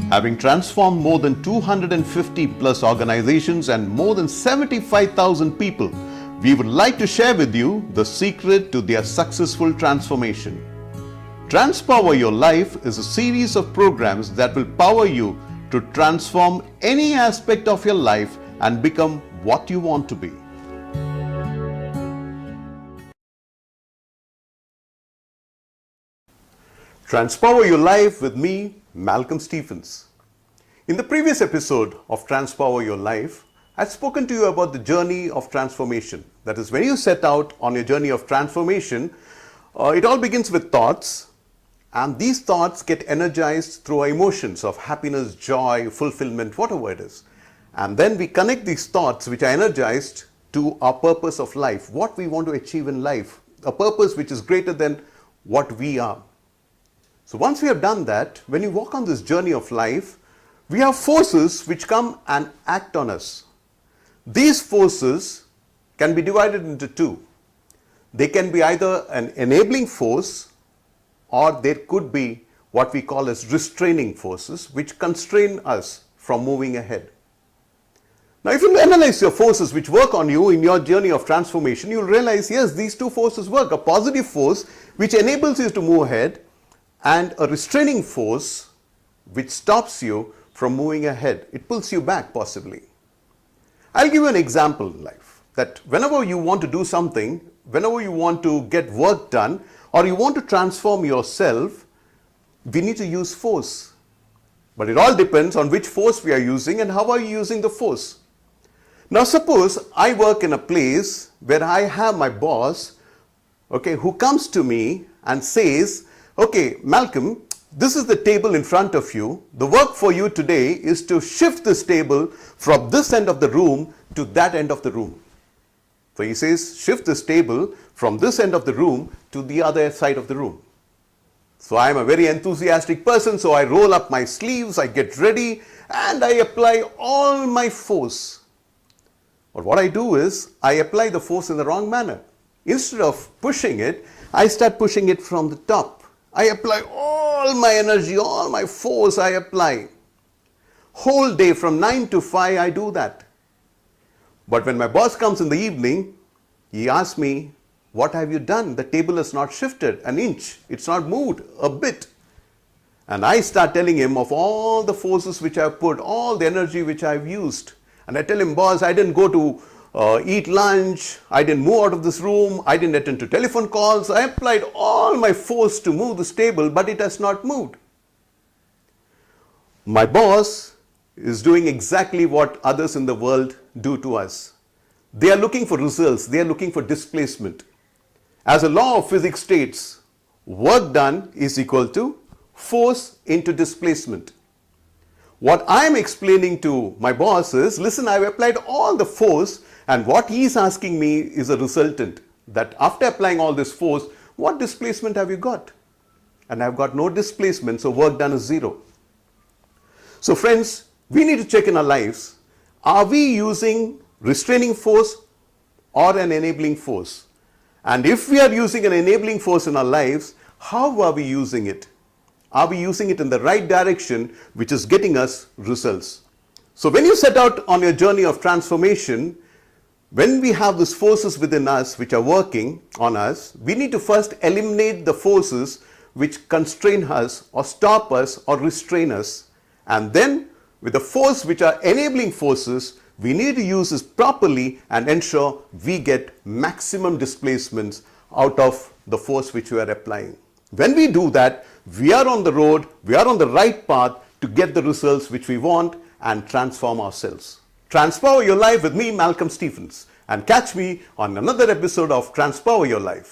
Having transformed more than 250 plus organizations and more than 75,000 people, we would like to share with you the secret to their successful transformation. Transpower Your Life is a series of programs that will power you to transform any aspect of your life and become what you want to be. Transpower Your Life with me, Malcolm Stephens. In the previous episode of Transpower Your Life, I'd spoken to you about the journey of transformation. That is, when you set out on your journey of transformation, it all begins with thoughts, and these thoughts get energized through our emotions of happiness, joy, fulfillment, whatever it is. And then we connect these thoughts which are energized to our purpose of life, what we want to achieve in life, a purpose which is greater than what we are. So once we have done that, when you walk on this journey of life, we have forces which come and act on us. These forces can be divided into two. They can be either an enabling force, or there could be what we call as restraining forces which constrain us from moving ahead. Now, if you analyze your forces which work on you in your journey of transformation, you'll realize, yes, these two forces work. A positive force which enables you to move ahead, and a restraining force which stops you from moving ahead. It pulls you back possibly. I'll give you an example in life that whenever you want to do something, whenever you want to get work done, or you want to transform yourself, we need to use force. But it all depends on which force we are using and how are you using the force. Now suppose I work in a place where I have my boss, who comes to me and says, okay, Malcolm, this is the table in front of you. The work for you today is to shift this table from this end of the room to that end of the room. So he says, shift this table from this end of the room to the other side of the room. So I am a very enthusiastic person, so I roll up my sleeves, I get ready, and I apply all my force. But what I do is, I apply the force in the wrong manner. Instead of pushing it, I start pushing it from the top. I apply all my energy, all my force I apply. Whole day from 9 to 5 I do that. But when my boss comes in the evening, he asks me, what have you done? The table has not shifted an inch. It's not moved a bit. And I start telling him of all the forces which I've put, all the energy which I've used. And I tell him, boss, I didn't go to eat lunch, I didn't move out of this room, I didn't attend to telephone calls, I applied all my force to move this table, but it has not moved. My boss is doing exactly what others in the world do to us. They are looking for results, they are looking for displacement. As a law of physics states, work done is equal to force into displacement. What I am explaining to my boss is, listen, I've applied all the force, and what he is asking me is a resultant, that after applying all this force, what displacement have you got? And I've got no displacement, so work done is zero. So friends, we need to check in our lives, are we using restraining force or an enabling force? And if we are using an enabling force in our lives, how are we using it? Are we using it in the right direction, which is getting us results? So when you set out on your journey of transformation, when we have these forces within us which are working on us, we need to first eliminate the forces which constrain us or stop us or restrain us. And then with the force which are enabling forces, we need to use this properly and ensure we get maximum displacements out of the force which we are applying. When we do that, we are on the road, we are on the right path to get the results which we want and transform ourselves. Transpower Your Life with me, Malcolm Stephens, and catch me on another episode of Transpower Your Life.